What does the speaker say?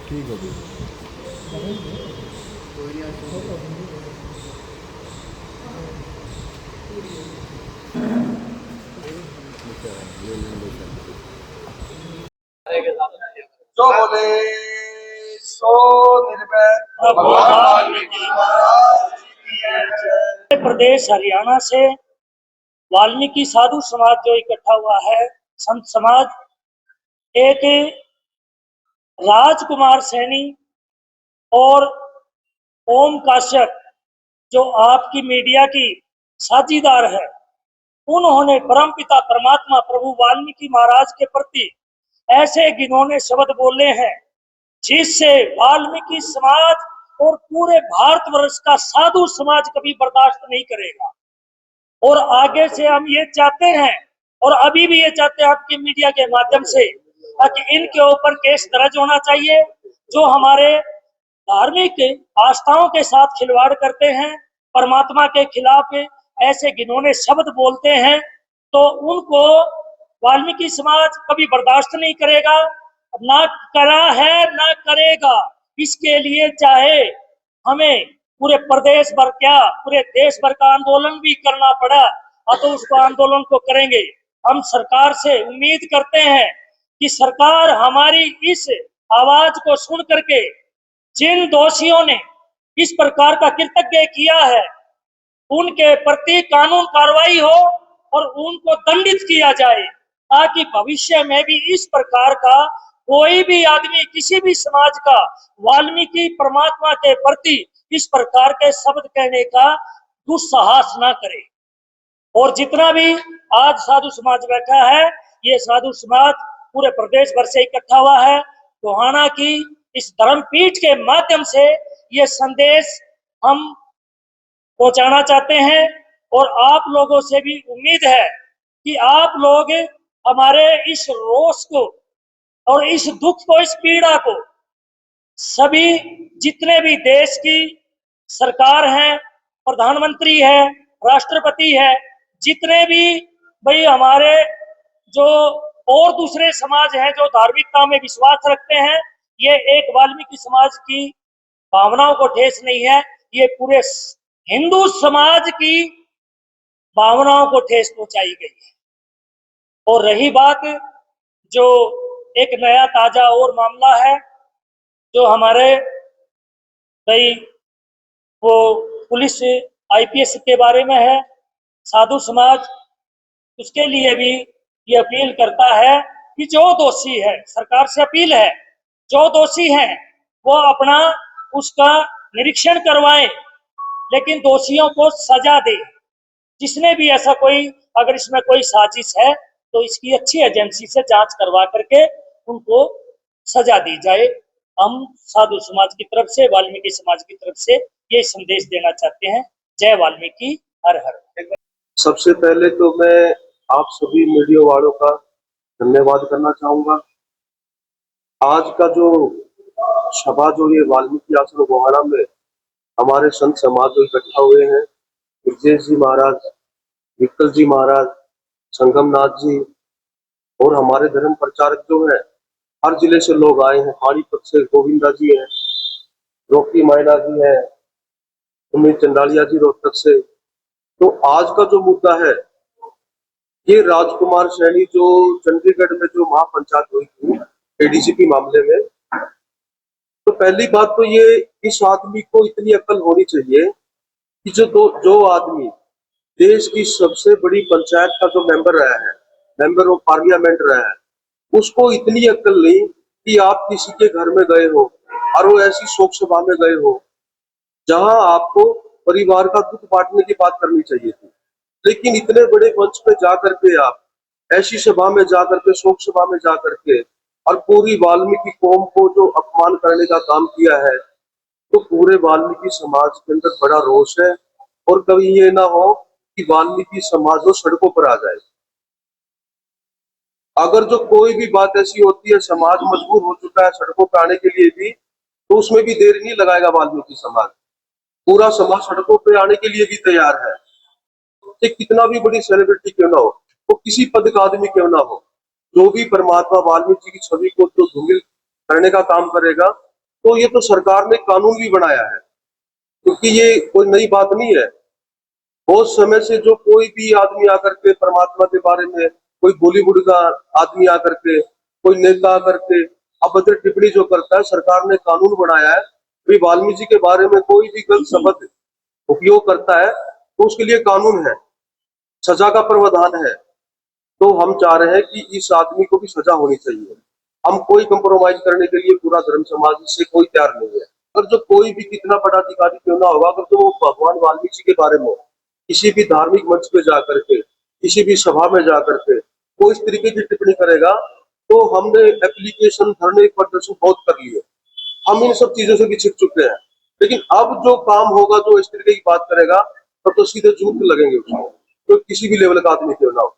ठीक है ठीक जो बोले सो निर्भय भगवान वाल्मीकि महाराज की जय। प्रदेश हरियाणा से वाल्मीकि साधु समाज जो इकट्ठा हुआ है, संत समाज, एक राजकुमार सैनी और ओम काश्यप जो आपकी मीडिया की साझीदार है, उन्होंने परमपिता परमात्मा प्रभु वाल्मीकि महाराज के प्रति ऐसे घिनौने शब्द बोले हैं जिससे वाल्मीकि समाज और पूरे भारतवर्ष का साधु समाज कभी बर्दाश्त नहीं करेगा। और आगे से हम ये चाहते हैं और अभी भी ये चाहते हैं आपके मीडिया के माध्यम से कि इनके ऊपर केस दर्ज होना चाहिए। जो हमारे धार्मिक आस्थाओं के साथ खिलवाड़ करते हैं, परमात्मा के खिलाफ ऐसे घिनौने शब्द बोलते हैं, तो उनको वाल्मीकि समाज कभी बर्दाश्त नहीं करेगा, ना करा है ना करेगा। इसके लिए चाहे हमें पूरे प्रदेश भर क्या पूरे देश भर का आंदोलन भी करना पड़ा तो उसको आंदोलन को करेंगे। हम सरकार से उम्मीद करते हैं कि सरकार हमारी इस आवाज को सुन करके जिन दोषियों ने इस प्रकार का कृतज्ञ किया है उनके प्रति कानून कार्रवाई हो और उनको दंडित किया जाए, ताकि भविष्य में भी इस प्रकार का कोई भी आदमी किसी भी समाज का वाल्मीकि परमात्मा के प्रति इस प्रकार के शब्द कहने का दुस्साहस ना करे। और जितना भी आज साधु समाज बैठा है, ये साधु समाज पूरे प्रदेश भर से इकट्ठा हुआ है। गोहाना की इस धर्मपीठ के माध्यम से ये संदेश हम पहुंचाना चाहते हैं और आप लोगों से भी उम्मीद है कि आप लोग हमारे इस रोष को और इस दुख को, इस पीड़ा को सभी जितने भी देश की सरकार है, प्रधानमंत्री है, राष्ट्रपति है, जितने भी भाई हमारे जो और दूसरे समाज हैं जो धार्मिकता में विश्वास रखते हैं, ये एक वाल्मीकि समाज की भावनाओं को ठेस नहीं है, ये पूरे हिंदू समाज की भावनाओं को ठेस पहुंचाई गई है। और रही बात जो एक नया ताजा और मामला है जो हमारे भाई वो पुलिस आईपीएस के बारे में है, साधु समाज उसके लिए भी ये अपील करता है कि जो दोषी है, सरकार से अपील है, जो दोषी है वो अपना उसका निरीक्षण करवाएं, लेकिन दोषियों को सजा दे। जिसने भी ऐसा कोई अगर इसमें कोई साजिश है तो इसकी अच्छी एजेंसी से जांच करवा करके उनको सजा दी जाए। हम साधु समाज की तरफ से, वाल्मीकि समाज की तरफ से ये संदेश देना चाहते हैं। जय वाल्मीकि, हर हर। सबसे पहले तो मैं आप सभी मीडिया वालों का धन्यवाद करना चाहूंगा। आज का जो सभा जो ये वाल्मीकि आश्रम गोहाना में हमारे संत समाज जो इकट्ठा हुए हैं, ब्रजेश जी महाराज, विक्कल जी महाराज, संगमनाथ जी और हमारे धर्म प्रचारक जो है, हर जिले से लोग आए हैं। पानीपत से गोविंदा जी हैं, रोकी मायना जी है, उमेश चंडालिया जी रोहतक से। तो आज का जो मुद्दा है, ये राजकुमार सैनी जो चंडीगढ़ में जो महापंचायत हुई थी एडीजीपी मामले में, तो पहली बात तो ये इस आदमी को इतनी अक्ल होनी चाहिए कि जो आदमी देश की सबसे बड़ी पंचायत का जो मेंबर रहा है, मेंबर ऑफ पार्लियामेंट रहा है, उसको इतनी अक्ल नहीं कि आप किसी के घर में गए हो और वो ऐसी शोक सभा में गए हो जहां आपको परिवार का दुख बांटने की बात करनी चाहिए थी, लेकिन इतने बड़े मंच पे जाकर के आप ऐसी सभा में जाकर के, शोक सभा में जाकर के और पूरी वाल्मीकि कौम को जो अपमान करने का काम किया है, तो पूरे वाल्मीकि समाज के अंदर बड़ा रोष है। और कभी ये ना हो कि वाल्मीकि समाज वो सड़कों पर आ जाए। अगर जो कोई भी बात ऐसी होती है, समाज मजबूर हो चुका है सड़कों पर आने के लिए भी, तो उसमें भी देर नहीं लगाएगा वाल्मीकि समाज। पूरा समाज सड़कों पे आने के लिए भी तैयार है। चाहे कितना भी बड़ी सेलिब्रिटी क्यों ना हो, वो किसी पद का आदमी क्यों ना हो, जो भी परमात्मा वाल्मीकि की छवि को तो धूमिल करने का काम करेगा, तो ये तो सरकार ने कानून भी बनाया है, क्योंकि ये कोई नई बात नहीं है। बहुत समय से जो कोई भी आदमी आकर के परमात्मा के बारे में, कोई बॉलीवुड का आदमी आकर के, कोई नेता आकर के अभद्र टिप्पणी जो करता है, सरकार ने कानून बनाया है कि वाल्मीकि जी के बारे में कोई भी गलत शब्द उपयोग करता है तो उसके लिए कानून है, सजा का प्रावधान है। तो हम चाह रहे हैं कि इस आदमी को भी सजा होनी चाहिए। हम कोई कंप्रोमाइज करने के लिए पूरा धर्म समाज से कोई तैयार नहीं है। अगर जो कोई भी कितना बड़ा अधिकारी क्यों ना होगा, अगर तो वो भगवान वाल्मीकि जी के बारे में किसी भी धार्मिक मंच पे जाकर के, किसी भी सभा में जाकर के कोई इस तरीके की टिप्पणी करेगा, तो हमने एप्लीकेशन, धरने, प्रदर्शन बहुत कर लिए, हम इन सब चीजों से भी छिप चुके हैं। लेकिन अब जो काम होगा, जो इस तरीके की बात करेगा, तब तो सीधे जूत लगेंगे उसको, तो किसी भी लेवल का आदमी क्यों ना हो।